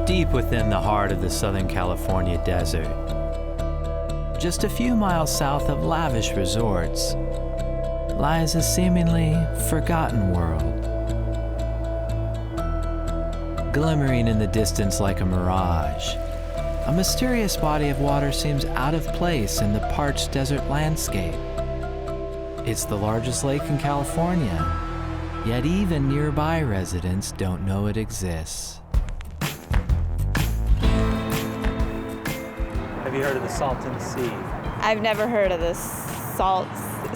deep within the heart of the Southern California desert. Just a few miles south of lavish resorts lies a seemingly forgotten world. Glimmering in the distance like a mirage, a mysterious body of water seems out of place in the parched desert landscape. It's the largest lake in California, yet even nearby residents don't know it exists. Have you heard of the Salton Sea? I've never heard of this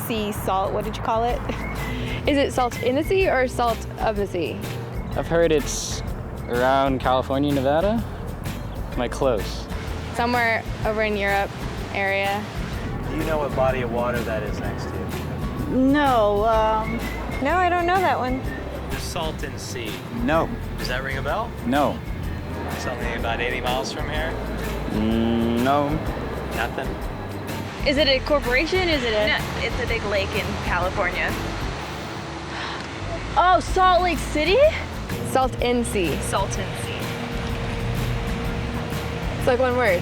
sea salt. What did you call it? Is it salt in the sea or salt of the sea? I've heard it's around California, Nevada. Am I close? Somewhere over in Europe area. Do you know what body of water that is next to you? No, I don't know that one. The Salton Sea. No. Does that ring a bell? No. Something about 80 miles from here? No. Nothing? Is it a corporation? Is it a... No, it's a big lake in California. Oh, Salt Lake City? Salton Sea. Salton Sea. It's like one word.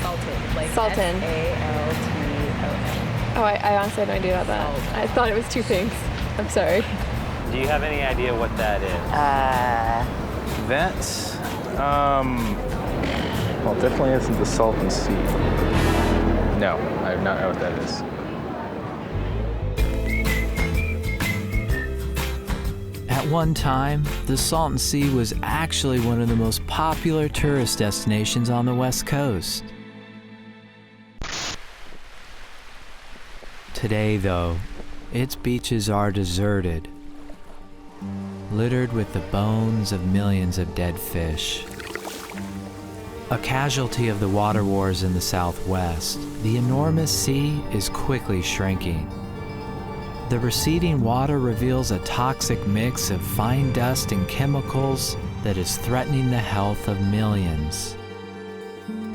Salton. Like Salton. S-A-L-T-O-N. Oh, I honestly had no idea about that. I thought it was two things. I'm sorry. Do you have any idea what that is? That, well, it definitely isn't the Salton Sea. No, I do not know what that is. At one time, the Salton Sea was actually one of the most popular tourist destinations on the West Coast. Today, though, its beaches are deserted, littered with the bones of millions of dead fish. A casualty of the water wars in the Southwest, the enormous sea is quickly shrinking. The receding water reveals a toxic mix of fine dust and chemicals that is threatening the health of millions.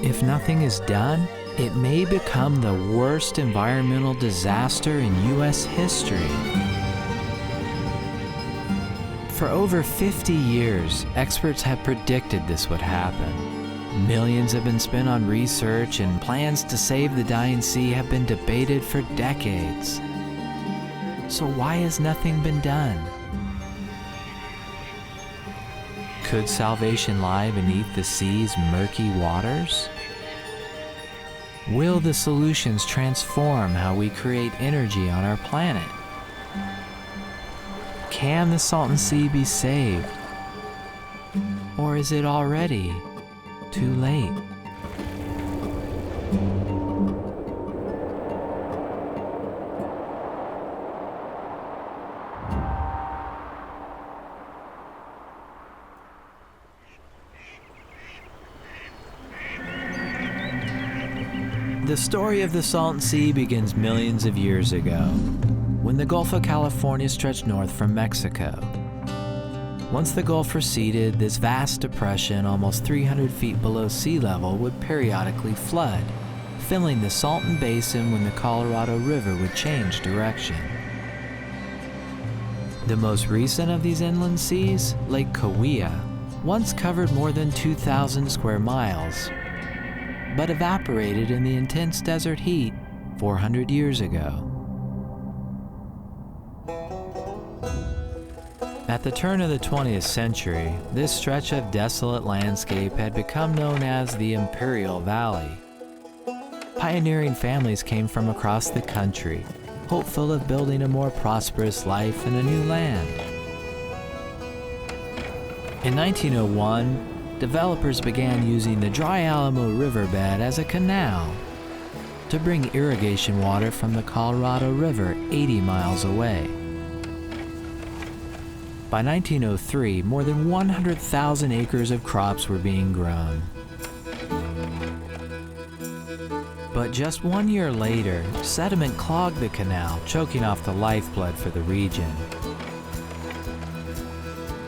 If nothing is done, it may become the worst environmental disaster in U.S. history. For over 50 years, experts have predicted this would happen. Millions have been spent on research, and plans to save the dying sea have been debated for decades. So why has nothing been done? Could salvation lie beneath the sea's murky waters? Will the solutions transform how we create energy on our planet? Can the Salton Sea be saved? Or is it already too late? The story of the Salton Sea begins millions of years ago, when the Gulf of California stretched north from Mexico. Once the Gulf receded, this vast depression, almost 300 feet below sea level, would periodically flood, filling the Salton Basin when the Colorado River would change direction. The most recent of these inland seas, Lake Cahuilla, once covered more than 2,000 square miles, but evaporated in the intense desert heat 400 years ago. At the turn of the 20th century, this stretch of desolate landscape had become known as the Imperial Valley. Pioneering families came from across the country, hopeful of building a more prosperous life in a new land. In 1901, developers began using the Dry Alamo riverbed as a canal to bring irrigation water from the Colorado River 80 miles away. By 1903, more than 100,000 acres of crops were being grown. But just 1 year later, sediment clogged the canal, choking off the lifeblood for the region.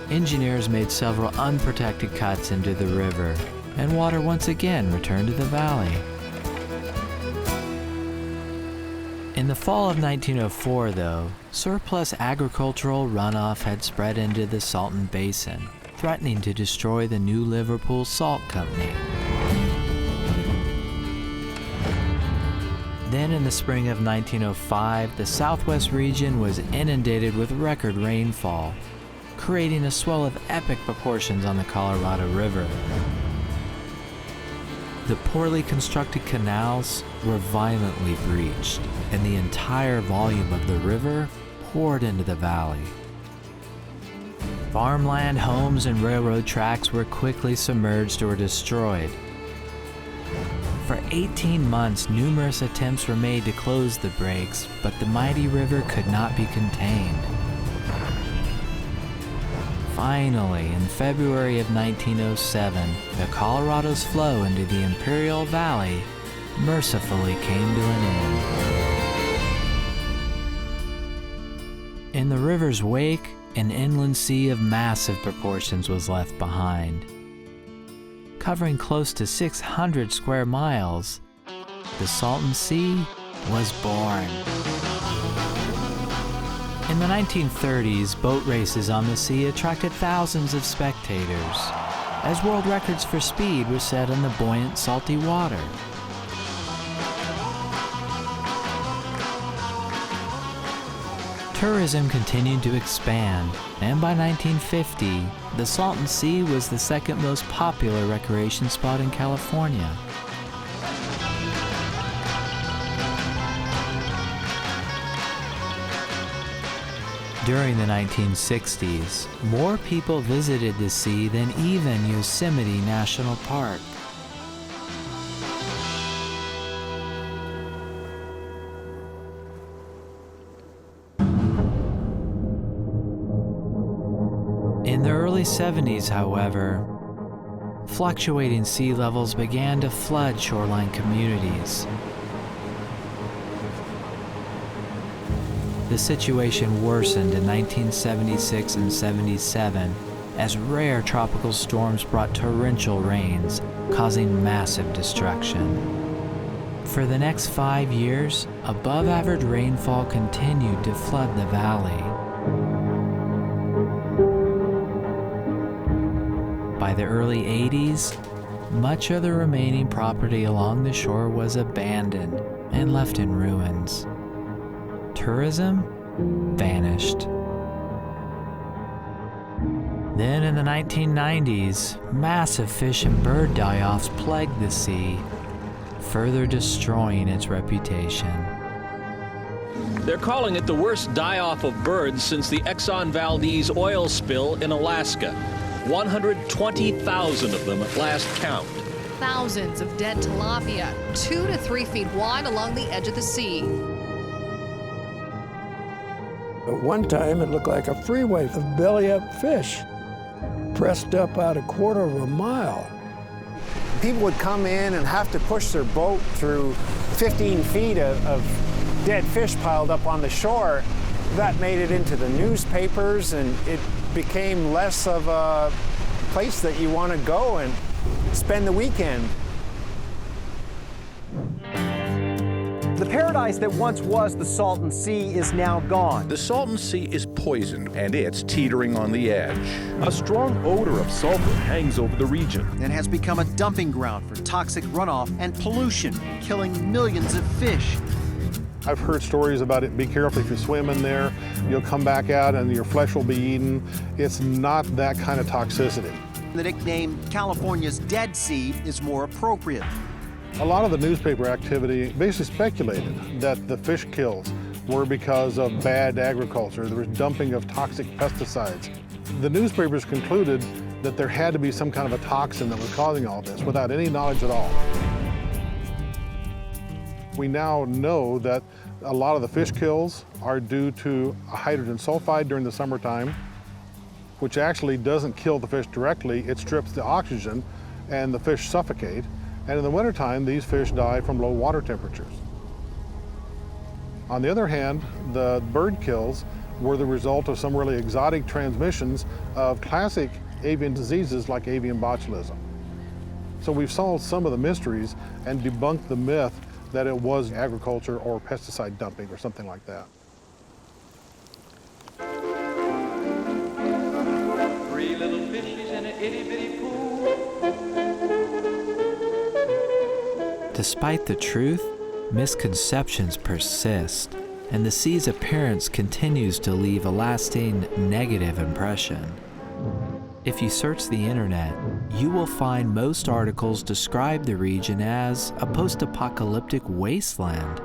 Engineers made several unprotected cuts into the river, and water once again returned to the valley. In the fall of 1904, though, surplus agricultural runoff had spread into the Salton Basin, threatening to destroy the new Liverpool Salt Company. Then in the spring of 1905, the southwest region was inundated with record rainfall, creating a swell of epic proportions on the Colorado River. The poorly constructed canals were violently breached, and the entire volume of the river poured into the valley. Farmland, homes, and railroad tracks were quickly submerged or destroyed. For 18 months, numerous attempts were made to close the breaks, but the mighty river could not be contained. Finally, in February of 1907, the Colorado's flow into the Imperial Valley mercifully came to an end. In the river's wake, an inland sea of massive proportions was left behind. Covering close to 600 square miles, the Salton Sea was born. In the 1930s, boat races on the sea attracted thousands of spectators, as world records for speed were set in the buoyant, salty water. Tourism continued to expand, and by 1950, the Salton Sea was the second most popular recreation spot in California. During the 1960s, more people visited the sea than even Yosemite National Park. In the early 70s, however, fluctuating sea levels began to flood shoreline communities. The situation worsened in 1976 and 77 as rare tropical storms brought torrential rains, causing massive destruction. For the next 5 years, above-average rainfall continued to flood the valley. By the early 80s, much of the remaining property along the shore was abandoned and left in ruins. Tourism vanished. Then in the 1990s, massive fish and bird die-offs plagued the sea, further destroying its reputation. They're calling it the worst die-off of birds since the Exxon Valdez oil spill in Alaska. 120,000 of them at last count. Thousands of dead tilapia, 2 to 3 feet wide along the edge of the sea. At one time, it looked like a freeway of belly-up fish, pressed up out 1/4 mile. People would come in and have to push their boat through 15 feet of dead fish piled up on the shore. That made it into the newspapers, and it became less of a place that you want to go and spend the weekend. The paradise that once was the Salton Sea is now gone. The Salton Sea is poisoned, and it's teetering on the edge. A strong odor of sulfur hangs over the region. And has become a dumping ground for toxic runoff and pollution, killing millions of fish. I've heard stories about it. Be careful if you swim in there. You'll come back out and your flesh will be eaten. It's not that kind of toxicity. The nickname California's Dead Sea is more appropriate. A lot of the newspaper activity basically speculated that the fish kills were because of bad agriculture. There was dumping of toxic pesticides. The newspapers concluded that there had to be some kind of a toxin that was causing all this without any knowledge at all. We now know that a lot of the fish kills are due to hydrogen sulfide during the summertime, which actually doesn't kill the fish directly. It strips the oxygen and the fish suffocate. And in the wintertime, these fish die from low water temperatures. On the other hand, the bird kills were the result of some really exotic transmissions of classic avian diseases like avian botulism. So we've solved some of the mysteries and debunked the myth that it was agriculture or pesticide dumping or something like that. Three little fishes Despite the truth, misconceptions persist, and the sea's appearance continues to leave a lasting negative impression. If you search the internet, you will find most articles describe the region as a post-apocalyptic wasteland.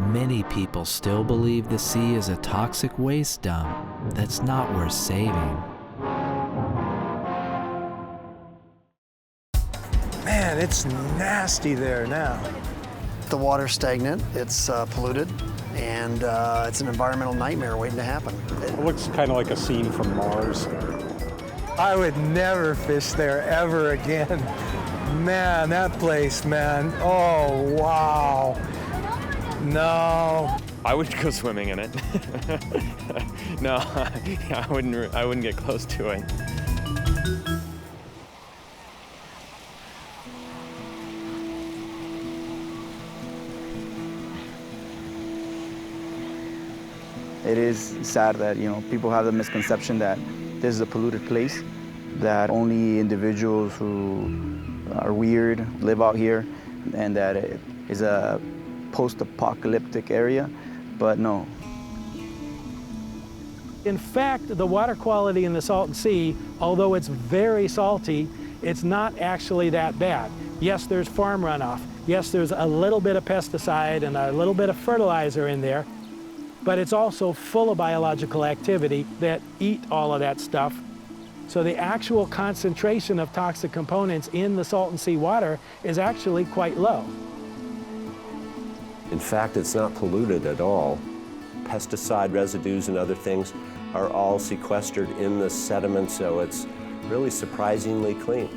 Many people still believe the sea is a toxic waste dump that's not worth saving. Man, it's nasty there now. The water's stagnant, it's polluted, and it's an environmental nightmare waiting to happen. It looks kind of like a scene from Mars. I would never fish there ever again. Man, that place, man. Oh, wow. No. I wouldn't go swimming in it. No, I wouldn't get close to it. It is sad that, people have the misconception that this is a polluted place, that only individuals who are weird live out here, and that it is a post-apocalyptic area, but no. In fact, the water quality in the Salton Sea, although it's very salty, it's not actually that bad. Yes, there's farm runoff. Yes, there's a little bit of pesticide and a little bit of fertilizer in there, but it's also full of biological activity that eat all of that stuff. So the actual concentration of toxic components in the Salton Sea water is actually quite low. In fact, it's not polluted at all. Pesticide residues and other things are all sequestered in the sediment, so it's really surprisingly clean.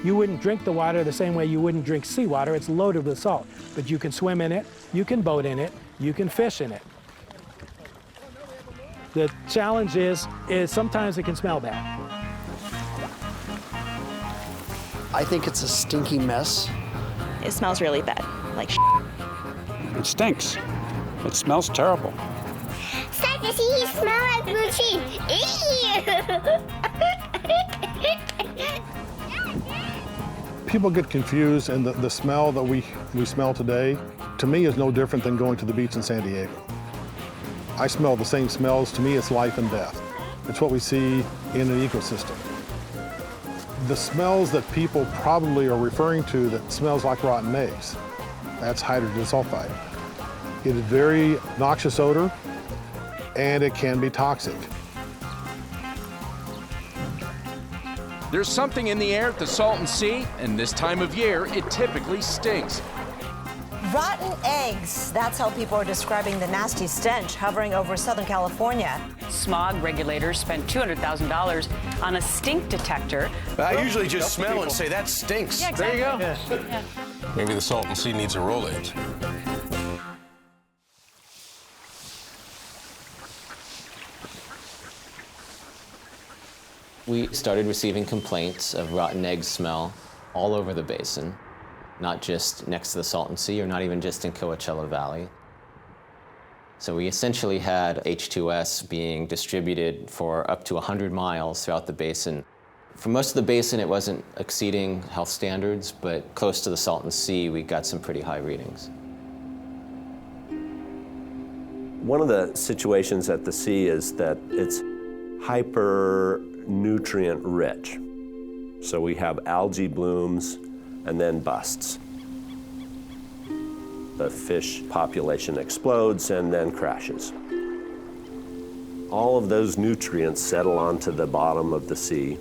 You wouldn't drink the water the same way you wouldn't drink seawater. It's loaded with salt, but you can swim in it, you can boat in it, you can fish in it. The challenge is sometimes it can smell bad. I think it's a stinky mess. It smells really bad, like It stinks. It smells terrible. Salton Sea smells like blue cheese. People get confused, and the smell that we smell today, to me, is no different than going to the beach in San Diego. I smell the same smells. To me, it's life and death. It's what we see in an ecosystem. The smells that people probably are referring to that smells like rotten eggs, that's hydrogen sulfide. It is very noxious odor, and it can be toxic. There's something in the air at the Salton Sea, and this time of year, it typically stinks. Rotten eggs. That's how people are describing the nasty stench hovering over Southern California. Smog regulators spent $200,000 on a stink detector. I usually just smell and say, that stinks. Yeah, exactly. There you go. Yeah. Maybe the Salton Sea needs a Rolex. We started receiving complaints of rotten egg smell all over the basin, not just next to the Salton Sea or not even just in Coachella Valley. So we essentially had H2S being distributed for up to 100 miles throughout the basin. For most of the basin, it wasn't exceeding health standards, but close to the Salton Sea, we got some pretty high readings. One of the situations at the sea is that it's hyper-nutrient rich. So we have algae blooms and then busts. The fish population explodes and then crashes. All of those nutrients settle onto the bottom of the sea,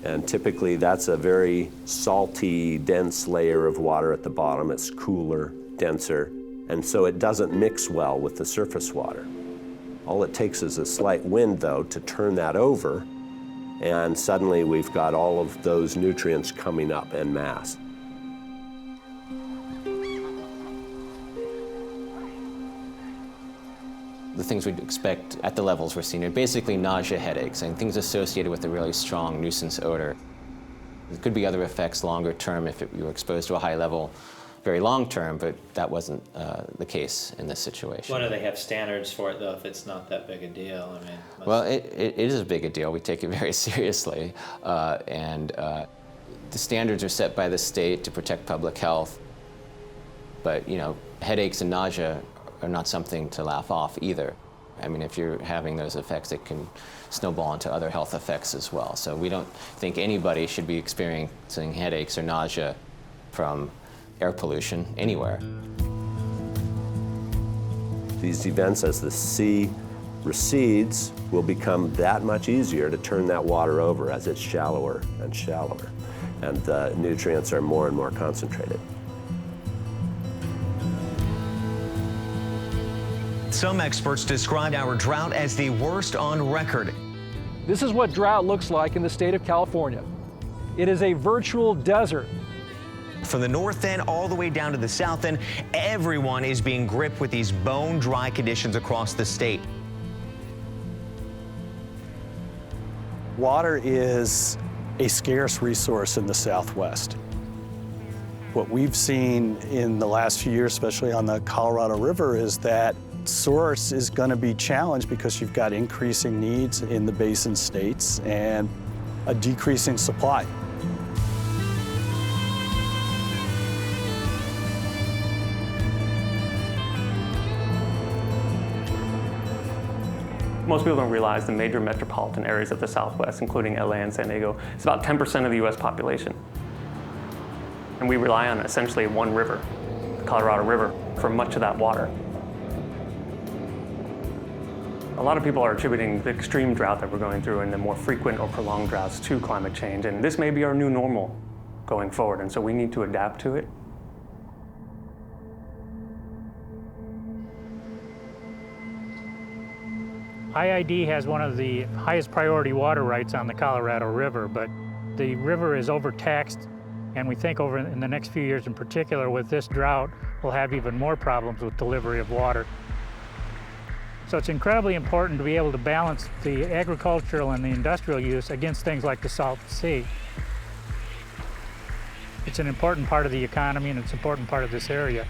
and typically that's a very salty, dense layer of water at the bottom. It's cooler, denser, and so it doesn't mix well with the surface water. All it takes is a slight wind, though, to turn that over, and suddenly we've got all of those nutrients coming up en masse. The things we'd expect at the levels we're seeing are basically nausea, headaches, and things associated with a really strong nuisance odor. There could be other effects longer term if you were exposed to a high level very long term, but that wasn't the case in this situation. Why do they have standards for it, though, if it's not that big a deal? I mean, well, it is a big a deal. We take it very seriously. The The standards are set by the state to protect public health, but headaches and nausea are not something to laugh off either. I mean, if you're having those effects, it can snowball into other health effects as well. So we don't think anybody should be experiencing headaches or nausea from air pollution anywhere. These events, as the sea recedes, will become that much easier to turn that water over as it's shallower and shallower, and the nutrients are more and more concentrated. Some experts described our drought as the worst on record. This is what drought looks like in the state of California. It is a virtual desert. From the north end all the way down to the south end, everyone is being gripped with these bone-dry conditions across the state. Water is a scarce resource in the Southwest. What we've seen in the last few years, especially on the Colorado River, is that source is going to be challenged because you've got increasing needs in the basin states and a decreasing supply. Most people don't realize the major metropolitan areas of the Southwest, including LA and San Diego, is about 10% of the US population. And we rely on essentially one river, the Colorado River, for much of that water. A lot of people are attributing the extreme drought that we're going through and the more frequent or prolonged droughts to climate change. And this may be our new normal going forward, and so we need to adapt to it. IID has one of the highest priority water rights on the Colorado River, but the river is overtaxed, and we think over in the next few years in particular with this drought, we'll have even more problems with delivery of water. So it's incredibly important to be able to balance the agricultural and the industrial use against things like the Salton Sea. It's an important part of the economy and it's an important part of this area.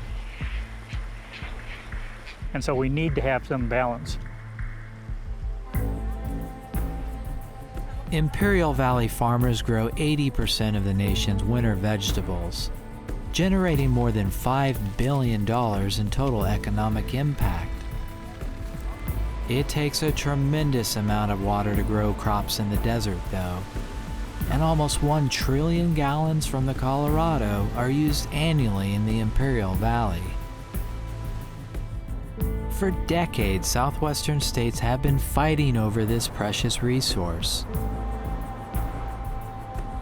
And so we need to have some balance. Imperial Valley farmers grow 80% of the nation's winter vegetables, generating more than $5 billion in total economic impact. It takes a tremendous amount of water to grow crops in the desert, though, and almost 1 trillion gallons from the Colorado are used annually in the Imperial Valley. For decades, southwestern states have been fighting over this precious resource.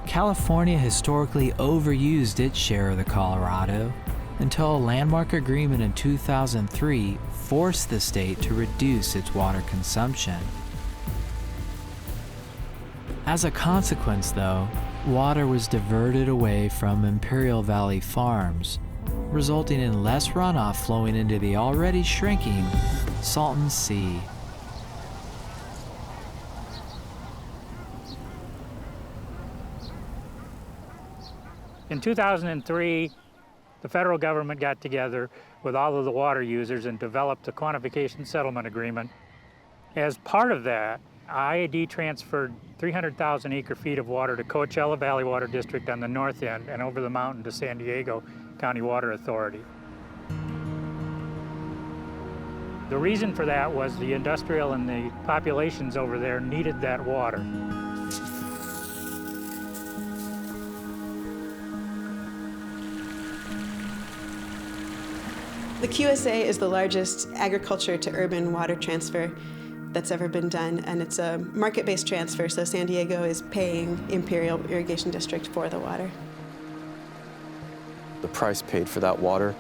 California historically overused its share of the Colorado until a landmark agreement in 2003 forced the state to reduce its water consumption. As a consequence, though, water was diverted away from Imperial Valley farms, resulting in less runoff flowing into the already shrinking Salton Sea. In 2003, the federal government got together with all of the water users and developed a quantification settlement agreement. As part of that, IID transferred 300,000 acre-feet of water to Coachella Valley Water District on the north end and over the mountain to San Diego County Water Authority. The reason for that was the industrial and the populations over there needed that water. The QSA is the largest agriculture to urban water transfer that's ever been done, and it's a market-based transfer, so San Diego is paying Imperial Irrigation District for the water. The price paid for that water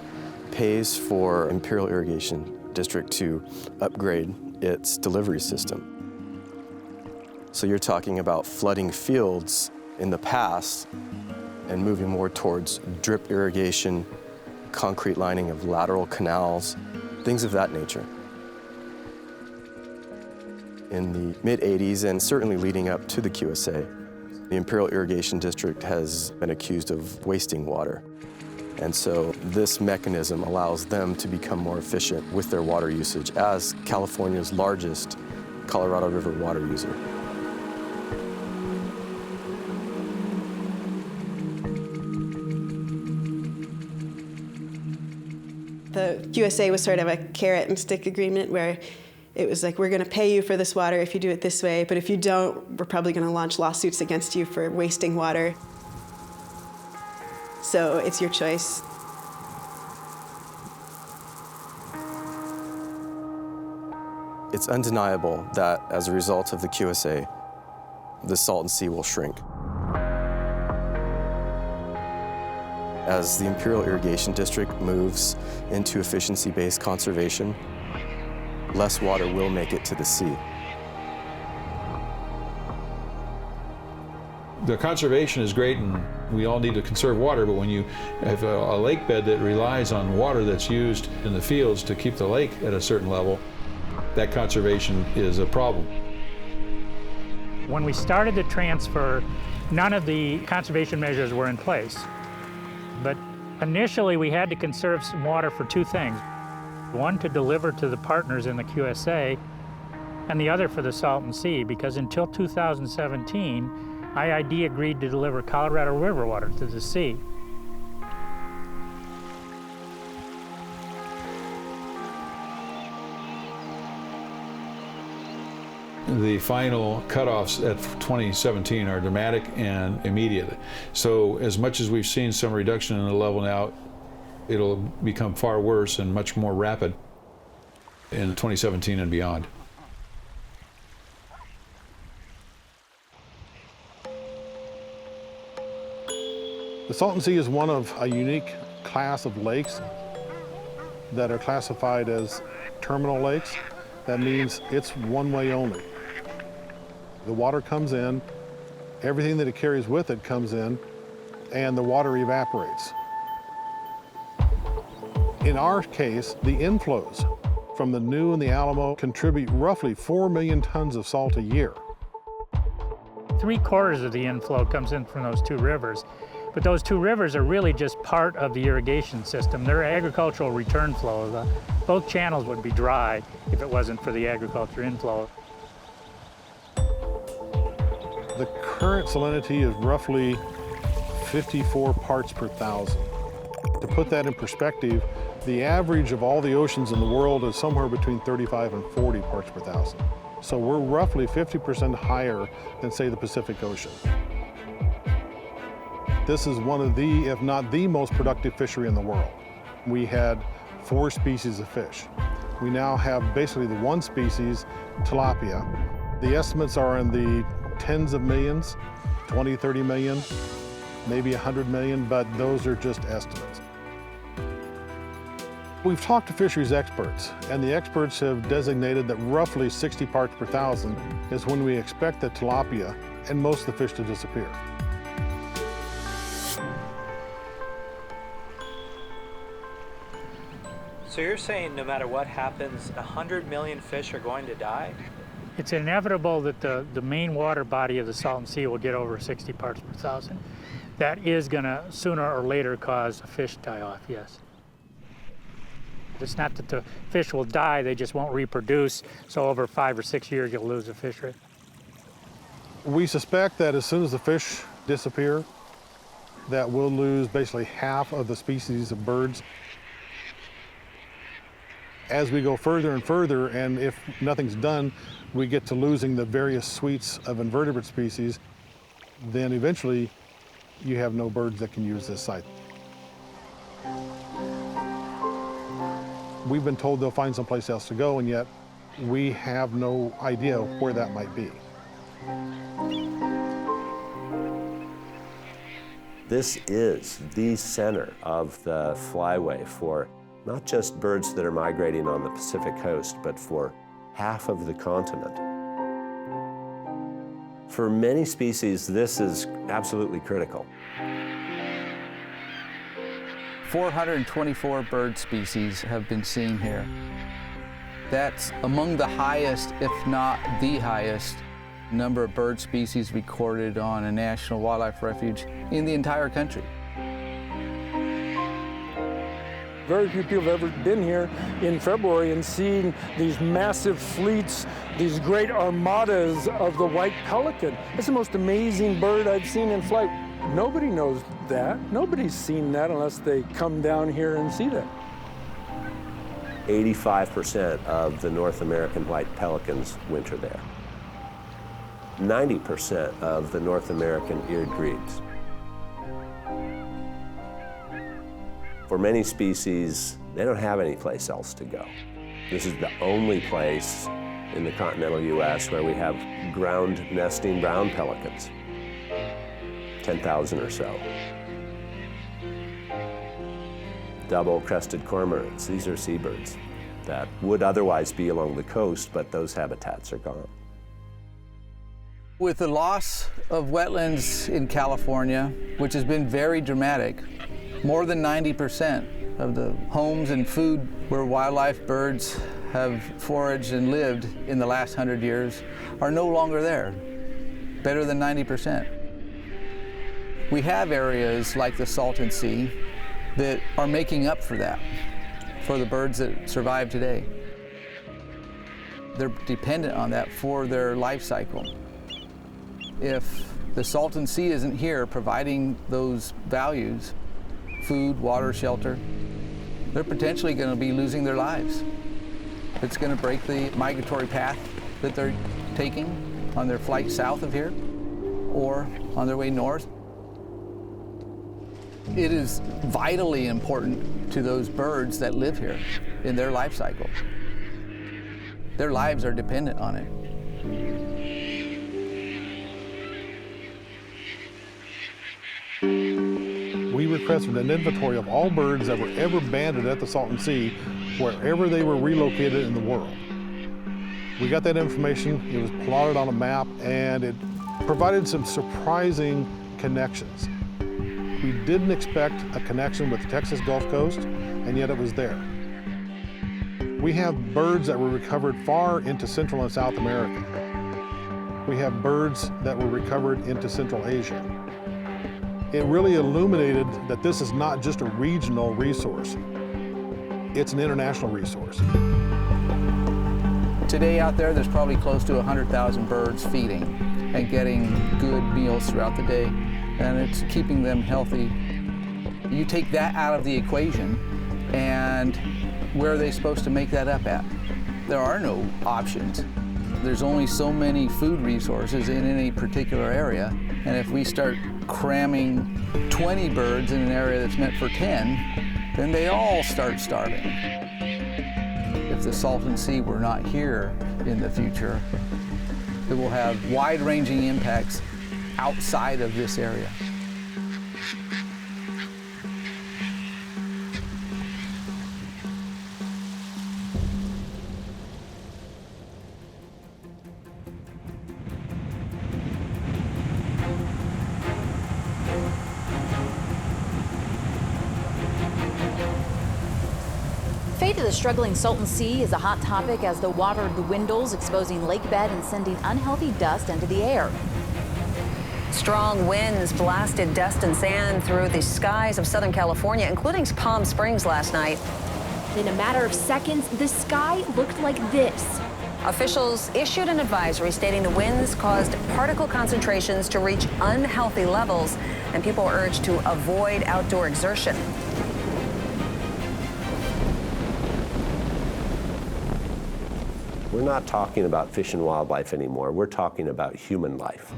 pays for Imperial Irrigation District to upgrade its delivery system. So you're talking about flooding fields in the past and moving more towards drip irrigation, concrete lining of lateral canals, things of that nature. In the mid-'80s, and certainly leading up to the QSA, the Imperial Irrigation District has been accused of wasting water. And so this mechanism allows them to become more efficient with their water usage as California's largest Colorado River water user. The QSA was sort of a carrot and stick agreement where it was like, we're going to pay you for this water if you do it this way, but if you don't, we're probably going to launch lawsuits against you for wasting water. So it's your choice. It's undeniable that as a result of the QSA, the Salton Sea will shrink. As the Imperial Irrigation District moves into efficiency-based conservation, less water will make it to the sea. The conservation is great, and we all need to conserve water, but when you have a lake bed that relies on water that's used in the fields to keep the lake at a certain level, that conservation is a problem. When we started the transfer, none of the conservation measures were in place. But initially we had to conserve some water for two things. One, to deliver to the partners in the QSA, and the other for the Salton Sea, because until 2017, IID agreed to deliver Colorado River water to the sea. The final cutoffs at 2017 are dramatic and immediate. So as much as we've seen some reduction in the level now, it'll become far worse and much more rapid in 2017 and beyond. The Salton Sea is one of a unique class of lakes that are classified as terminal lakes. That means it's one way only. The water comes in, everything that it carries with it comes in, and the water evaporates. In our case, the inflows from the New and the Alamo contribute roughly 4 million tons of salt a year. 3/4 of the inflow comes in from those two rivers. But those two rivers are really just part of the irrigation system. They're agricultural return flow. Both channels would be dry if it wasn't for the agriculture inflow. The current salinity is roughly 54 parts per thousand. To put that in perspective, the average of all the oceans in the world is somewhere between 35 and 40 parts per thousand. So we're roughly 50% higher than, say, the Pacific Ocean. This is one of the, if not the most productive fishery in the world. We had 4 species of fish. We now have basically the one species, tilapia. The estimates are in the tens of millions, 20, 30 million, maybe 100 million, but those are just estimates. We've talked to fisheries experts, and the experts have designated that roughly 60 parts per thousand is when we expect the tilapia and most of the fish to disappear. So you're saying no matter what happens, 100 million fish are going to die? It's inevitable that the main water body of the Salton Sea will get over 60 parts per thousand. That is going to sooner or later cause a fish die-off, yes. It's not that the fish will die, they just won't reproduce, so over 5 or 6 years you'll lose the fishery. We suspect that as soon as the fish disappear, that we'll lose basically half of the species of birds. As we go further and further, and if nothing's done, we get to losing the various suites of invertebrate species, then eventually you have no birds that can use this site. We've been told they'll find someplace else to go, and yet we have no idea where that might be. This is the center of the flyway for not just birds that are migrating on the Pacific coast, but for half of the continent. For many species, this is absolutely critical. 424 bird species have been seen here. That's among the highest, if not the highest, number of bird species recorded on a national wildlife refuge in the entire country. Very few people have ever been here in February and seen these massive fleets, these great armadas of the white pelican. It's the most amazing bird I've seen in flight. Nobody knows that. Nobody's seen that unless they come down here and see that. 85% of the North American white pelicans winter there. 90% of the North American eared grebes. For many species, they don't have any place else to go. This is the only place in the continental US where we have ground nesting brown pelicans, 10,000 or so. Double-crested cormorants, these are seabirds that would otherwise be along the coast, but those habitats are gone. With the loss of wetlands in California, which has been very dramatic, more than 90% of the homes and food where wildlife birds have foraged and lived in the last 100 years are no longer there, better than 90%. We have areas like the Salton Sea that are making up for that, for the birds that survive today. They're dependent on that for their life cycle. If the Salton Sea isn't here providing those values, food, water, shelter, they're potentially going to be losing their lives. It's going to break the migratory path that they're taking on their flight south of here or on their way north. It is vitally important to those birds that live here in their life cycle. Their lives are dependent on it. We requested an inventory of all birds that were ever banded at the Salton Sea, wherever they were relocated in the world. We got that information, it was plotted on a map, and it provided some surprising connections. We didn't expect a connection with the Texas Gulf Coast, and yet it was there. We have birds that were recovered far into Central and South America. We have birds that were recovered into Central Asia. It really illuminated that this is not just a regional resource. It's an international resource. Today out there's probably close to 100,000 birds feeding and getting good meals throughout the day, and it's keeping them healthy. You take that out of the equation, and where are they supposed to make that up at? There are no options. There's only so many food resources in any particular area, and if we start cramming 20 birds in an area that's meant for 10, then they all start starving. If the Salton Sea were not here in the future, it will have wide-ranging impacts outside of this area. Fate of the struggling Salton Sea is a hot topic as the water dwindles, exposing lake bed and sending unhealthy dust into the air. Strong winds blasted dust and sand through the skies of Southern California, including Palm Springs last night. In a matter of seconds, the sky looked like this. Officials issued an advisory stating the winds caused particle concentrations to reach unhealthy levels, and people are urged to avoid outdoor exertion. We're not talking about fish and wildlife anymore. We're talking about human life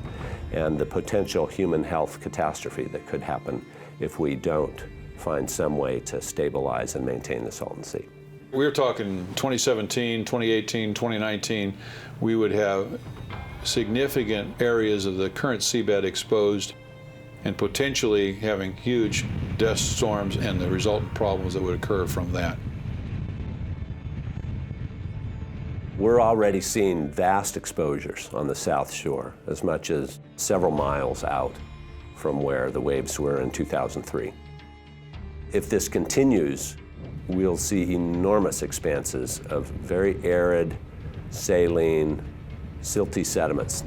and the potential human health catastrophe that could happen if we don't find some way to stabilize and maintain the Salton Sea. We're talking 2017, 2018, 2019, we would have significant areas of the current seabed exposed and potentially having huge dust storms and the resultant problems that would occur from that. We're already seeing vast exposures on the South Shore, as much as several miles out from where the waves were in 2003. If this continues, we'll see enormous expanses of very arid, saline, silty sediments.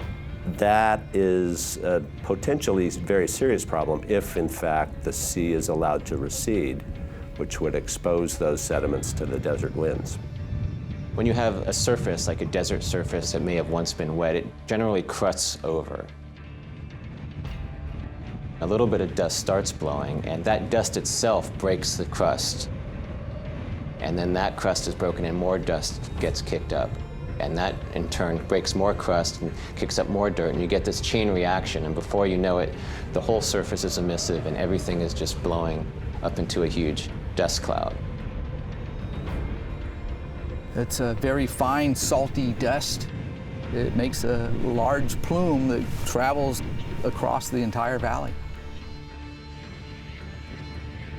That is a potentially very serious problem if, in fact, the sea is allowed to recede, which would expose those sediments to the desert winds. When you have a surface, like a desert surface that may have once been wet, it generally crusts over. A little bit of dust starts blowing, and that dust itself breaks the crust. And then that crust is broken and more dust gets kicked up. And that, in turn, breaks more crust and kicks up more dirt, and you get this chain reaction, and before you know it, the whole surface is emissive, and everything is just blowing up into a huge dust cloud. It's a very fine, salty dust. It makes a large plume that travels across the entire valley.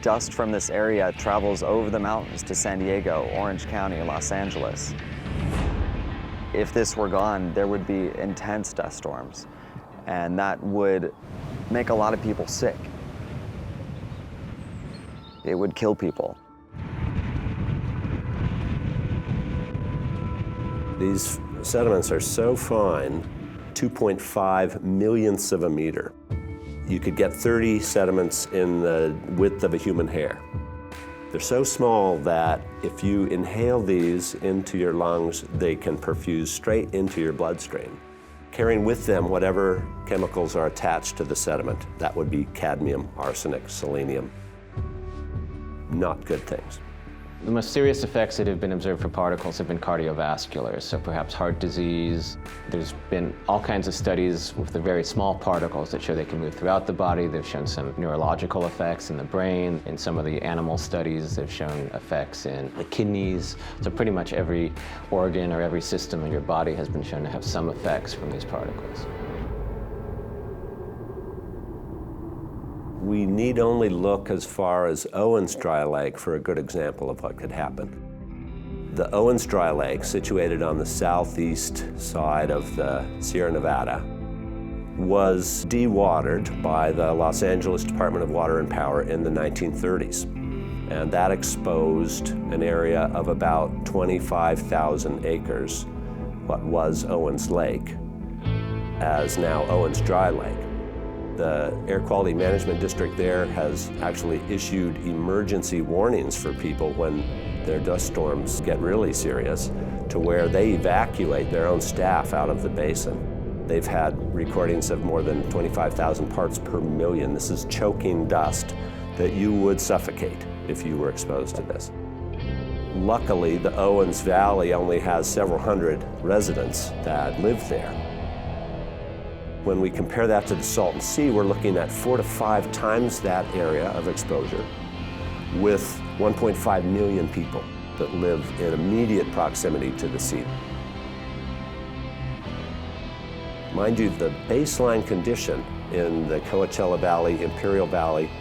Dust from this area travels over the mountains to San Diego, Orange County, Los Angeles. If this were gone, there would be intense dust storms, and that would make a lot of people sick. It would kill people. These sediments are so fine, 2.5 millionths of a meter. You could get 30 sediments in the width of a human hair. They're so small that if you inhale these into your lungs, they can perfuse straight into your bloodstream, carrying with them whatever chemicals are attached to the sediment. That would be cadmium, arsenic, selenium. Not good things. The most serious effects that have been observed for particles have been cardiovascular, so perhaps heart disease. There's been all kinds of studies with the very small particles that show they can move throughout the body. They've shown some neurological effects in the brain. In some of the animal studies, they've shown effects in the kidneys. So pretty much every organ or every system in your body has been shown to have some effects from these particles. We need only look as far as Owens Dry Lake for a good example of what could happen. The Owens Dry Lake, situated on the southeast side of the Sierra Nevada, was dewatered by the Los Angeles Department of Water and Power in the 1930s. And that exposed an area of about 25,000 acres, what was Owens Lake, as now Owens Dry Lake. The Air Quality Management District there has actually issued emergency warnings for people when their dust storms get really serious, to where they evacuate their own staff out of the basin. They've had recordings of more than 25,000 parts per million. This is choking dust that you would suffocate if you were exposed to this. Luckily, the Owens Valley only has several hundred residents that live there. When we compare that to the Salton Sea, we're looking at 4 to 5 times that area of exposure, with 1.5 million people that live in immediate proximity to the sea. Mind you, the baseline condition in the Coachella Valley, Imperial Valley,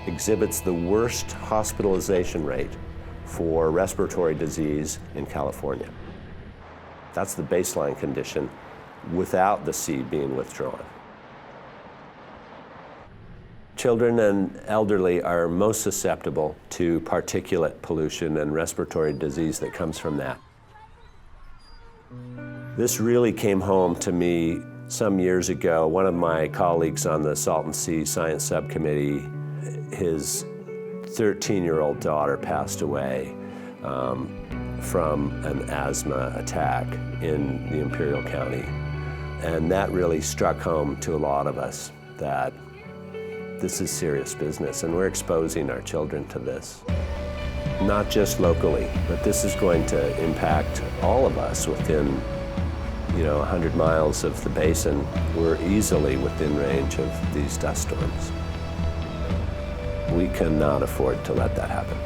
exhibits the worst hospitalization rate for respiratory disease in California. That's the baseline condition without the sea being withdrawn. Children and elderly are most susceptible to particulate pollution and respiratory disease that comes from that. This really came home to me some years ago. One of my colleagues on the Salton Sea Science Subcommittee, his 13-year-old daughter passed away from an asthma attack in the Imperial County. And that really struck home to a lot of us that this is serious business, and we're exposing our children to this. Not just locally, but this is going to impact all of us within 100 miles of the basin. We're easily within range of these dust storms. We cannot afford to let that happen.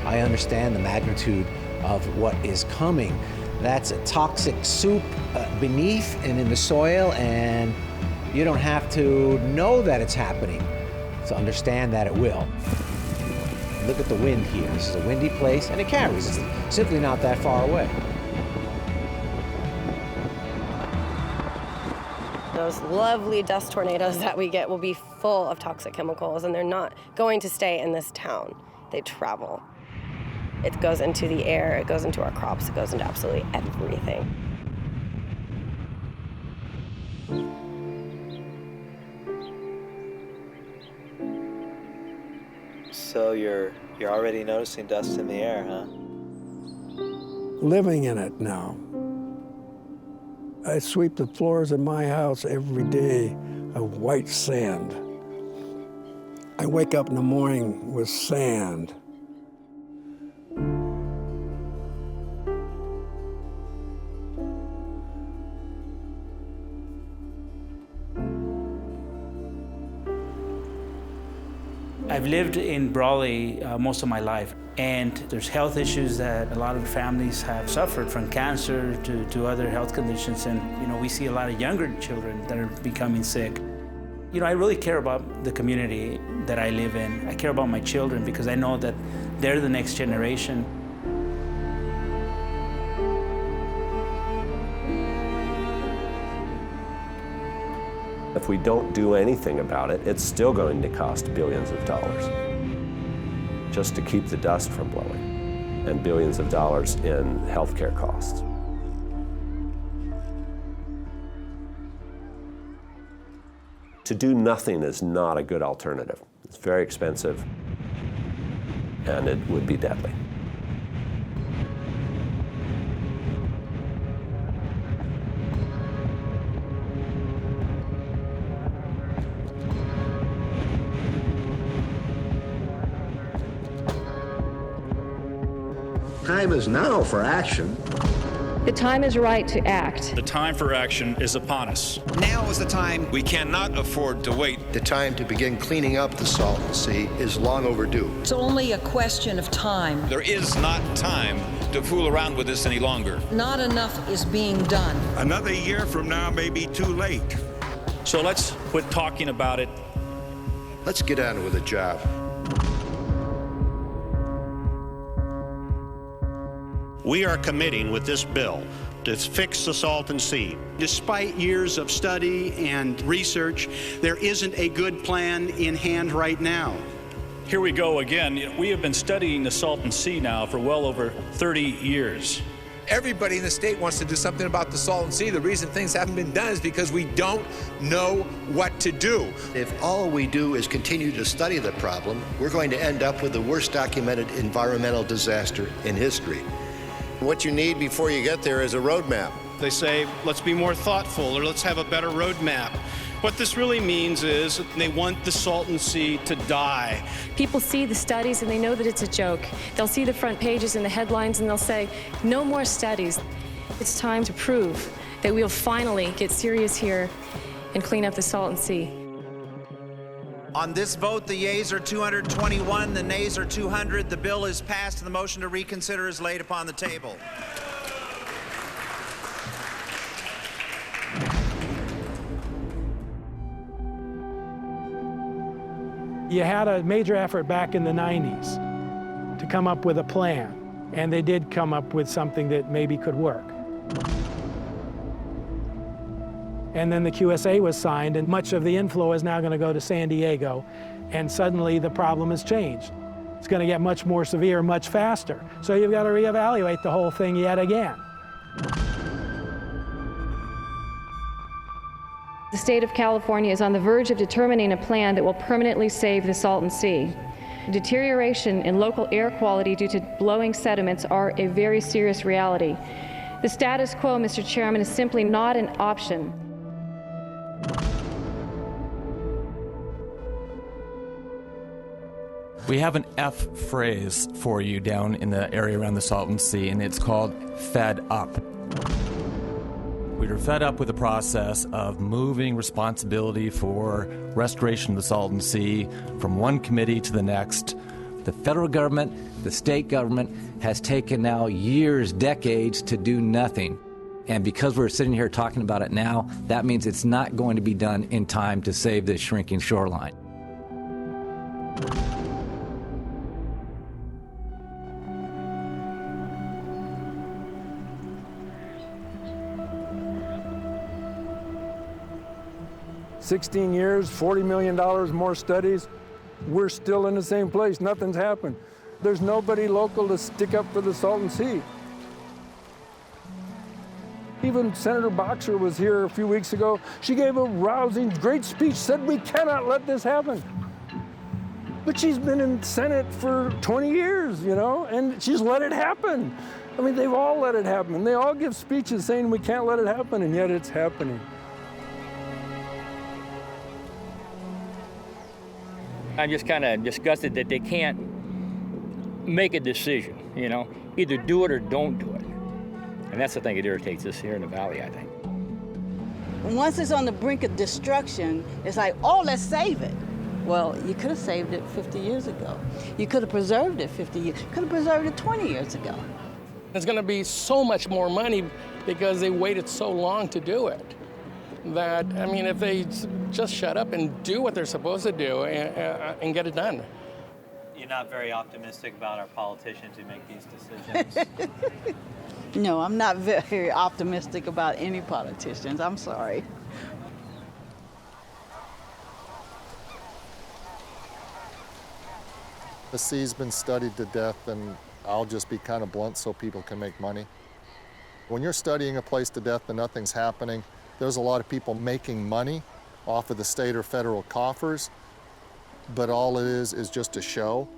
I understand the magnitude of what is coming. That's a toxic soup beneath and in the soil, and you don't have to know that it's happening to understand that it will. Look at the wind here. This is a windy place, and it carries. It's simply not that far away. Those lovely dust tornadoes that we get will be full of toxic chemicals, and they're not going to stay in this town. They travel. It goes into the air, it goes into our crops, it goes into absolutely everything. So you're already noticing dust in the air, huh? Living in it now. I sweep the floors in my house every day of white sand. I wake up in the morning with sand. I've lived in Brawley most of my life, and there's health issues that a lot of families have suffered, from cancer to other health conditions, and we see a lot of younger children that are becoming sick. I really care about the community that I live in. I care about my children because I know that they're the next generation. If we don't do anything about it, it's still going to cost billions of dollars just to keep the dust from blowing, and billions of dollars in healthcare costs. To do nothing is not a good alternative. It's very expensive, and it would be deadly. Time is now for action. The time is right to act. The time for action is upon us. Now is the time. We cannot afford to wait. The time to begin cleaning up the Salton Sea is long overdue. It's only a question of time. There is not time to fool around with this any longer. Not enough is being done. Another year from now may be too late. So let's quit talking about it. Let's get on with the job. We are committing with this bill to fix the Salton Sea. Despite years of study and research, there isn't a good plan in hand right now. Here we go again. We have been studying the Salton Sea now for well over 30 years. Everybody in the state wants to do something about the Salton Sea. The reason things haven't been done is because we don't know what to do. If all we do is continue to study the problem, we're going to end up with the worst documented environmental disaster in history. What you need before you get there is a roadmap. They say, let's be more thoughtful, or let's have a better roadmap. What this really means is they want the Salton Sea to die. People see the studies and they know that it's a joke. They'll see the front pages and the headlines and they'll say, no more studies. It's time to prove that we'll finally get serious here and clean up the Salton Sea. On this vote, the yeas are 221, the nays are 200. The bill is passed and the motion to reconsider is laid upon the table. You had a major effort back in the 90s to come up with a plan, and they did come up with something that maybe could work. And then the QSA was signed, and much of the inflow is now going to go to San Diego, and suddenly the problem has changed. It's going to get much more severe, much faster. So you've got to reevaluate the whole thing yet again. The state of California is on the verge of determining a plan that will permanently save the Salton Sea. Deterioration in local air quality due to blowing sediments are a very serious reality. The status quo, Mr. Chairman, is simply not an option. We have an F phrase for you down in the area around the Salton Sea, and it's called fed up. We are fed up with the process of moving responsibility for restoration of the Salton Sea from one committee to the next. The federal government, the state government has taken now years, decades to do nothing. And because we're sitting here talking about it now, that means it's not going to be done in time to save this shrinking shoreline. "16 years, $40 million more studies. We're still in the same place. Nothing's happened. There's nobody local to stick up for the Salton Sea. Even Senator Boxer was here a few weeks ago. She gave a rousing, great speech, said we cannot let this happen. But she's been in Senate for 20 years, you know, and she's let it happen. I mean, they've all let it happen. They all give speeches saying we can't let it happen, and yet it's happening. I'm just kind of disgusted that they can't make a decision, you know? Either do it or don't do it. And that's the thing that irritates us here in the valley, I think. Once it's on the brink of destruction, it's like, oh, let's save it. Well, you could have saved it 50 years ago. You could have preserved it 50 years. You could have preserved it 20 years ago. There's going to be so much more money because they waited so long to do it. That, I mean, if they just shut up and do what they're supposed to do and get it done. You're not very optimistic about our politicians who make these decisions. No, I'm not very optimistic about any politicians. I'm sorry. The sea's been studied to death, and I'll just be kind of blunt so people can make money. When you're studying a place to death and nothing's happening, there's a lot of people making money off of the state or federal coffers, but all it is just a show.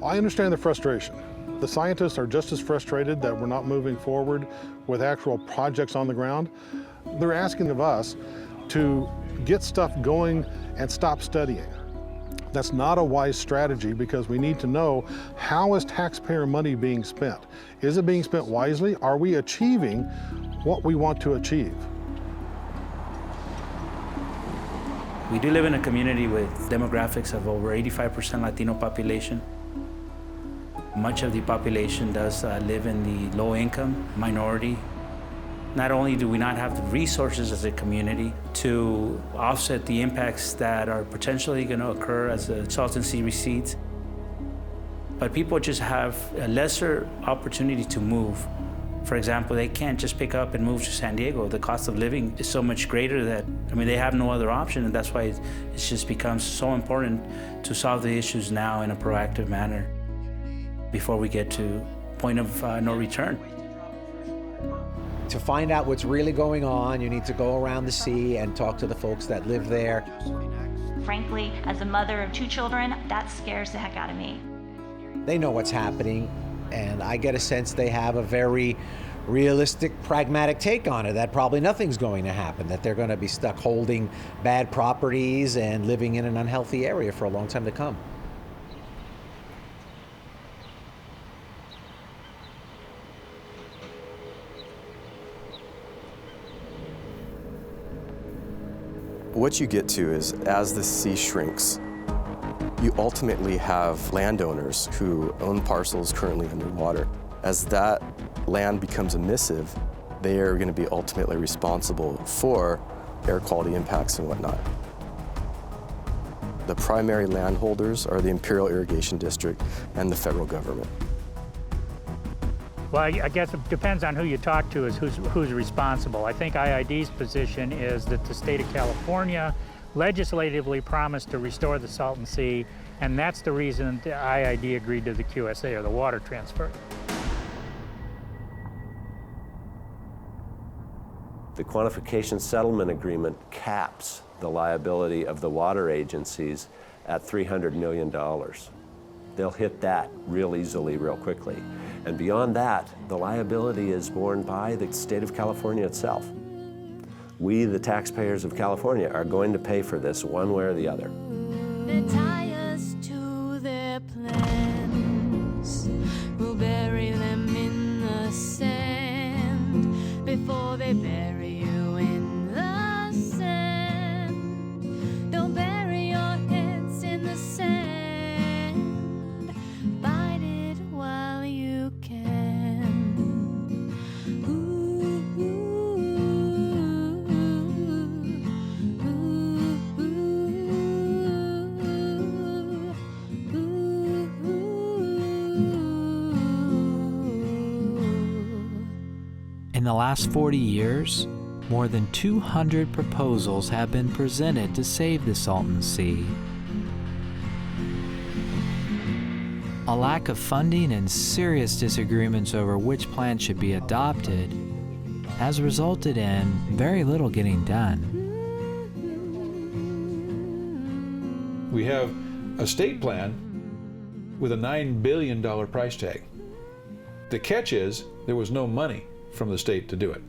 I understand the frustration. The scientists are just as frustrated that we're not moving forward with actual projects on the ground. They're asking of us to get stuff going and stop studying. That's not a wise strategy because we need to know, how is taxpayer money being spent? Is it being spent wisely? Are we achieving what we want to achieve? We do live in a community with demographics of over 85% Latino population. Much of the population does live in the low-income minority. Not only do we not have the resources as a community to offset the impacts that are potentially going to occur as the Salton Sea recedes, but people just have a lesser opportunity to move. For example, they can't just pick up and move to San Diego. The cost of living is so much greater that, I mean, they have no other option, and that's why it's just becomes so important to solve the issues now in a proactive manner before we get to point of no return. To find out what's really going on, you need to go around the sea and talk to the folks that live there. Frankly, as a mother of 2 children, that scares the heck out of me. They know what's happening, and I get a sense they have a very realistic, pragmatic take on it, that probably nothing's going to happen, that they're going to be stuck holding bad properties and living in an unhealthy area for a long time to come. What you get to is, as the sea shrinks, you ultimately have landowners who own parcels currently underwater. As that land becomes emissive, they are going to be ultimately responsible for air quality impacts and whatnot. The primary landholders are the Imperial Irrigation District and the federal government. Well, I guess it depends on who you talk to is who's responsible. I think IID's position is that the state of California legislatively promised to restore the Salton Sea, and that's the reason the IID agreed to the QSA, or the water transfer. The quantification settlement agreement caps the liability of the water agencies at $300 million. They'll hit that real easily, real quickly. And beyond that, the liability is borne by the state of California itself. We, the taxpayers of California, are going to pay for this one way or the other. They tie us to their plans. We'll bury them in the sand before they bury you in the sand. Don't bury your heads in the sand. Fight it while you can. Ooh, In the last 40 years, more than 200 proposals have been presented to save the Salton Sea. A lack of funding and serious disagreements over which plan should be adopted has resulted in very little getting done. We have a state plan with a $9 billion price tag. The catch is there was no money from the state to do it.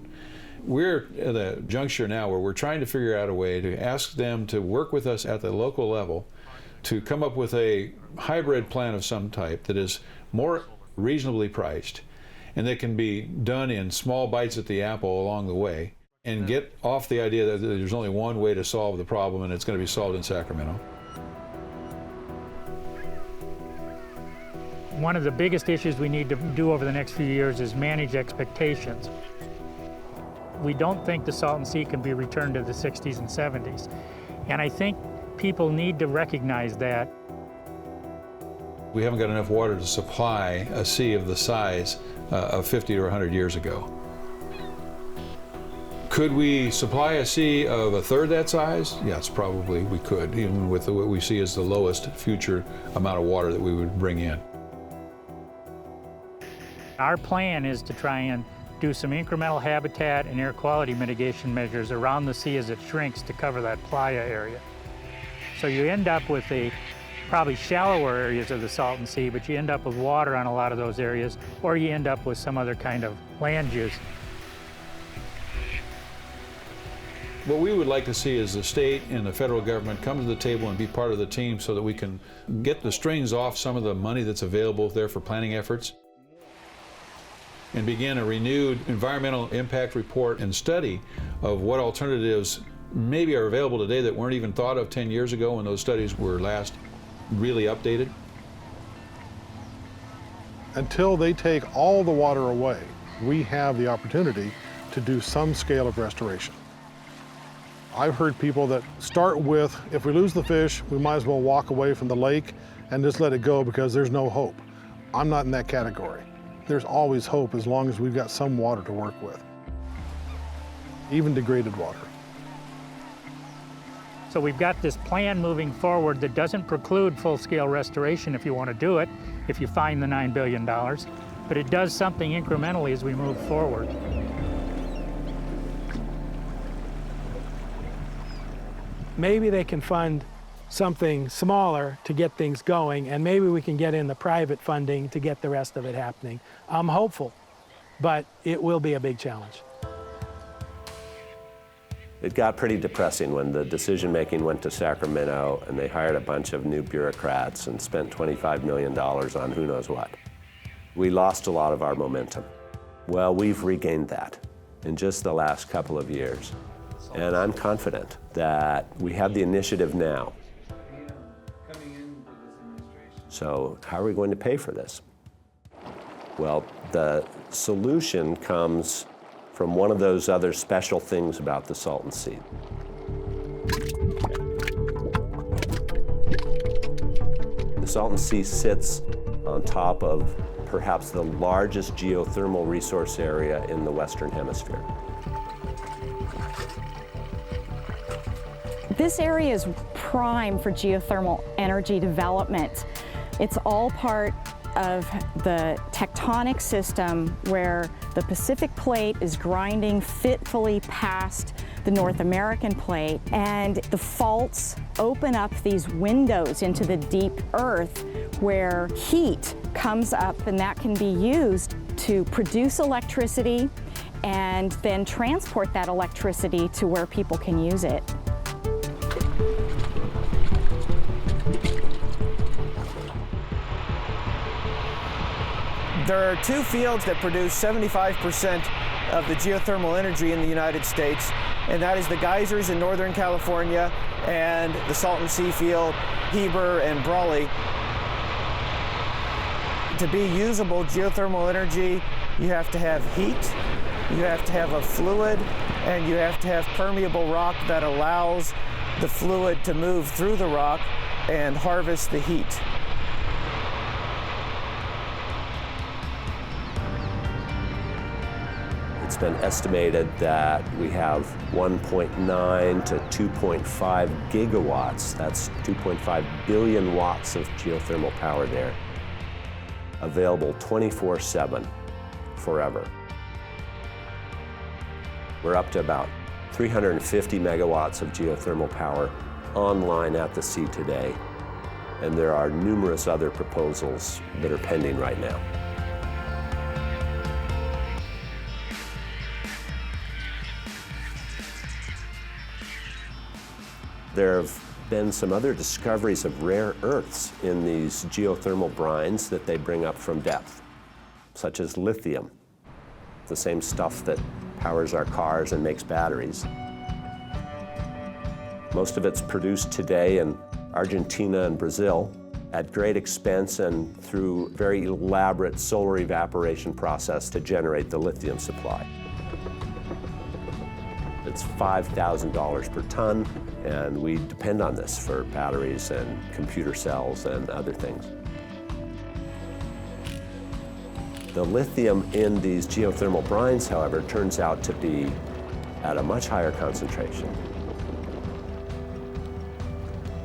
We're at a juncture now where we're trying to figure out a way to ask them to work with us at the local level to come up with a hybrid plan of some type that is more reasonably priced and that can be done in small bites at the apple along the way, and get off the idea that there's only one way to solve the problem and it's going to be solved in Sacramento. One of the biggest issues we need to do over the next few years is manage expectations. We don't think the Salton Sea can be returned to the 60s and 70s. And I think people need to recognize that. We haven't got enough water to supply a sea of the size of 50 or 100 years ago. Could we supply a sea of a third that size? Yes, probably we could, even with what we see as the lowest future amount of water that we would bring in. Our plan is to try and do some incremental habitat and air quality mitigation measures around the sea as it shrinks to cover that playa area. So you end up with probably shallower areas of the Salton Sea, but you end up with water on a lot of those areas, or you end up with some other kind of land use. What we would like to see is the state and the federal government come to the table and be part of the team so that we can get the strings off some of the money that's available there for planning efforts and begin a renewed environmental impact report and study of what alternatives maybe are available today that weren't even thought of 10 years ago when those studies were last really updated. Until they take all the water away, we have the opportunity to do some scale of restoration. I've heard people that start with, if we lose the fish, we might as well walk away from the lake and just let it go because there's no hope. I'm not in that category. There's always hope as long as we've got some water to work with, even degraded water. So we've got this plan moving forward that doesn't preclude full-scale restoration if you want to do it, if you find the $9 billion, but it does something incrementally as we move forward. Maybe they can fund something smaller to get things going, and maybe we can get in the private funding to get the rest of it happening. I'm hopeful, but it will be a big challenge. It got pretty depressing when the decision-making went to Sacramento and they hired a bunch of new bureaucrats and spent $25 million on who knows what. We lost a lot of our momentum. Well, we've regained that in just the last couple of years. And I'm confident that we have the initiative now. So how are we going to pay for this? Well, the solution comes from one of those other special things about the Salton Sea. The Salton Sea sits on top of perhaps the largest geothermal resource area in the Western Hemisphere. This area is prime for geothermal energy development. It's all part of the tectonic system where the Pacific plate is grinding fitfully past the North American plate, and the faults open up these windows into the deep earth where heat comes up, and that can be used to produce electricity and then transport that electricity to where people can use it. There are two fields that produce 75% of the geothermal energy in the United States, and that is the geysers in Northern California and the Salton Sea field, Heber and Brawley. To be usable geothermal energy, you have to have heat, you have to have a fluid, and you have to have permeable rock that allows the fluid to move through the rock and harvest the heat. It's been estimated that we have 1.9 to 2.5 gigawatts, that's 2.5 billion watts of geothermal power there, available 24/7, forever. We're up to about 350 megawatts of geothermal power online at the sea today, and there are numerous other proposals that are pending right now. There have been some other discoveries of rare earths in these geothermal brines that they bring up from depth, such as lithium, the same stuff that powers our cars and makes batteries. Most of it's produced today in Argentina and Brazil at great expense and through a very elaborate solar evaporation process to generate the lithium supply. It's $5,000 per ton, and we depend on this for batteries and computer cells and other things. The lithium in these geothermal brines, however, turns out to be at a much higher concentration.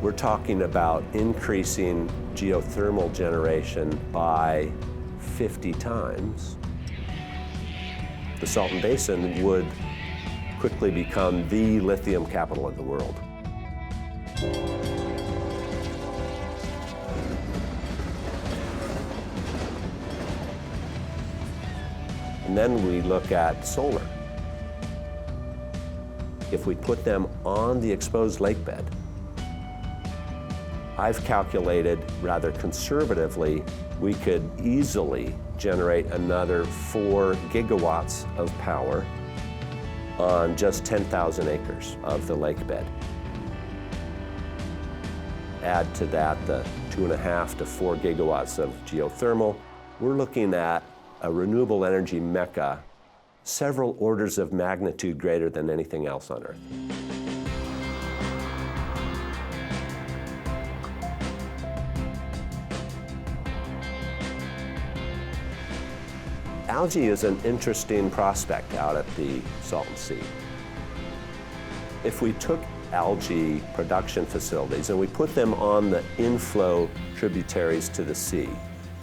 We're talking about increasing geothermal generation by 50 times. The Salton Basin would quickly become the lithium capital of the world. And then we look at solar. If we put them on the exposed lake bed, I've calculated rather conservatively, we could easily generate another 4 gigawatts of power on just 10,000 acres of the lake bed. Add to that the 2.5 to 4 gigawatts of geothermal. We're looking at a renewable energy mecca several orders of magnitude greater than anything else on Earth. Algae is an interesting prospect out at the Salton Sea. If we took algae production facilities and we put them on the inflow tributaries to the sea,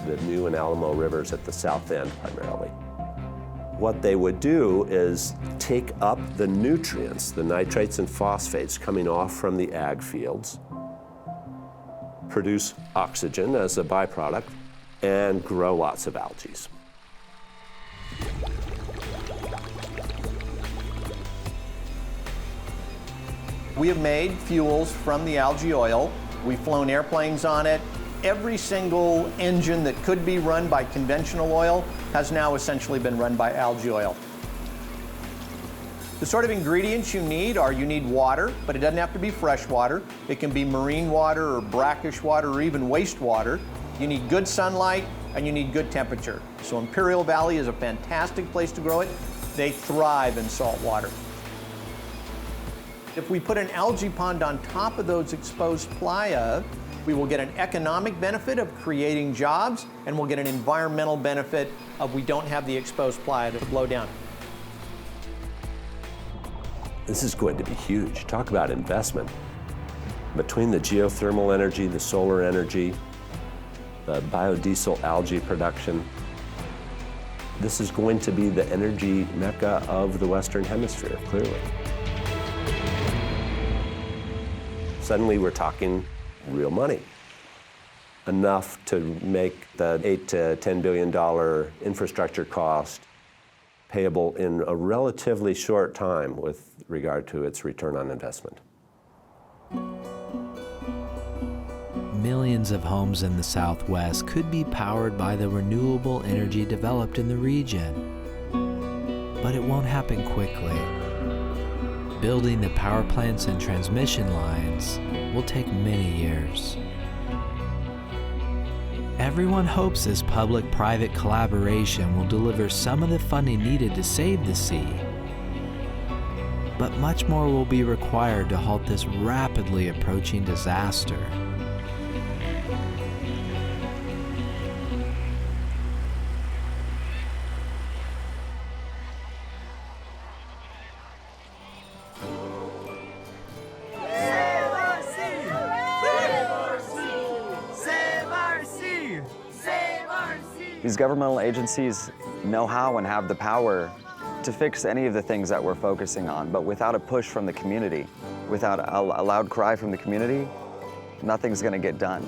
the New and Alamo rivers at the south end primarily, what they would do is take up the nutrients, the nitrates and phosphates coming off from the ag fields, produce oxygen as a byproduct, and grow lots of algae. We have made fuels from the algae oil. We've flown airplanes on it. Every single engine that could be run by conventional oil has now essentially been run by algae oil. The sort of ingredients you need are, you need water, but it doesn't have to be fresh water. It can be marine water or brackish water or even wastewater. You need good sunlight and you need good temperature. So Imperial Valley is a fantastic place to grow it. They thrive in salt water. If we put an algae pond on top of those exposed playa, we will get an economic benefit of creating jobs, and we'll get an environmental benefit of we don't have the exposed playa to blow down. This is going to be huge. Talk about investment. Between the geothermal energy, the solar energy, the biodiesel algae production, this is going to be the energy mecca of the Western Hemisphere, clearly. Suddenly we're talking real money, enough to make the $8 to $10 billion infrastructure cost payable in a relatively short time with regard to its return on investment. Millions of homes in the Southwest could be powered by the renewable energy developed in the region. But it won't happen quickly. Building the power plants and transmission lines will take many years. Everyone hopes this public-private collaboration will deliver some of the funding needed to save the sea. But much more will be required to halt this rapidly approaching disaster. These governmental agencies know how and have the power to fix any of the things that we're focusing on, but without a push from the community, without a loud cry from the community, nothing's going to get done.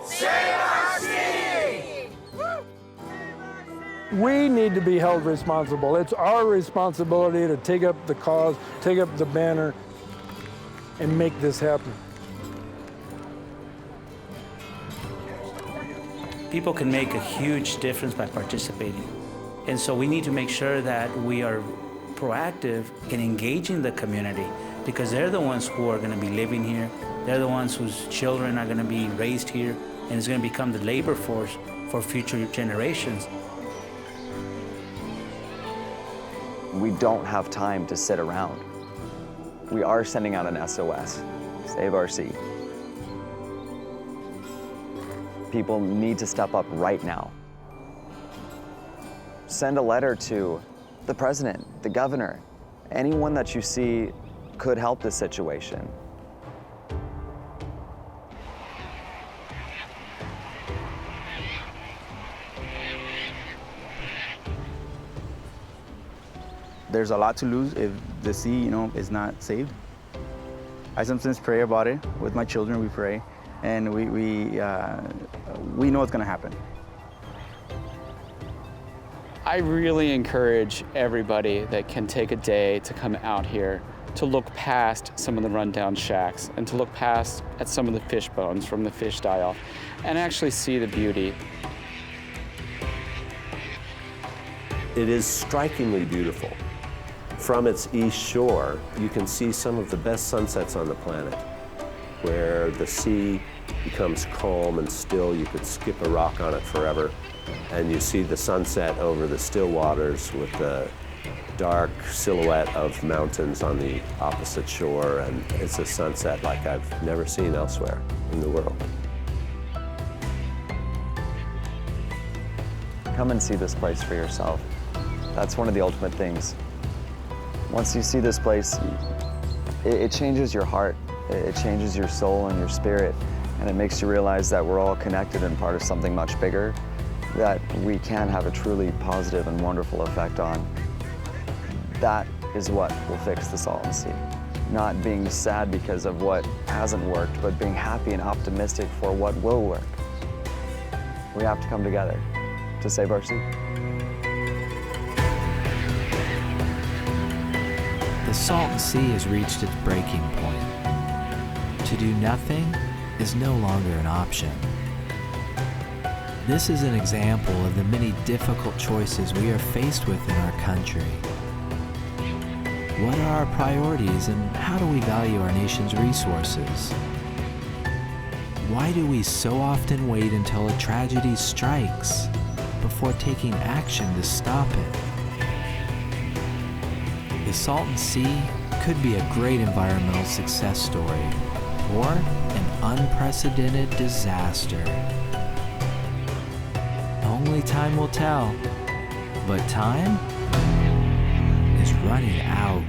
Save our city! We need to be held responsible. It's our responsibility to take up the cause, take up the banner. and make this happen. People can make a huge difference by participating. And so we need to make sure that we are proactive in engaging the community, because they're the ones who are going to be living here. They're the ones whose children are going to be raised here, and it's going to become the labor force for future generations. We don't have time to sit around. We are sending out an SOS, Save Our Sea. People need to step up right now. Send a letter to the president, the governor, anyone that you see could help this situation. There's a lot to lose if the sea, is not saved. I sometimes pray about it. With my children, we pray, and we know it's gonna happen. I really encourage everybody that can take a day to come out here to look past some of the rundown shacks and to look past at some of the fish bones from the fish die-off and actually see the beauty. It is strikingly beautiful. From its east shore, you can see some of the best sunsets on the planet, where the sea becomes calm and still. You could skip a rock on it forever, and you see the sunset over the still waters with the dark silhouette of mountains on the opposite shore, and it's a sunset like I've never seen elsewhere in the world. Come and see this place for yourself. That's one of the ultimate things. Once you see this place, it changes your heart, it changes your soul and your spirit, and it makes you realize that we're all connected and part of something much bigger that we can have a truly positive and wonderful effect on. That is what will fix the Salton Sea. Not being sad because of what hasn't worked, but being happy and optimistic for what will work. We have to come together to save our sea. The Salton Sea has reached its breaking point. To do nothing is no longer an option. This is an example of the many difficult choices we are faced with in our country. What are our priorities and how do we value our nation's resources? Why do we so often wait until a tragedy strikes before taking action to stop it? The Salton Sea could be a great environmental success story or an unprecedented disaster. Only time will tell, but time is running out.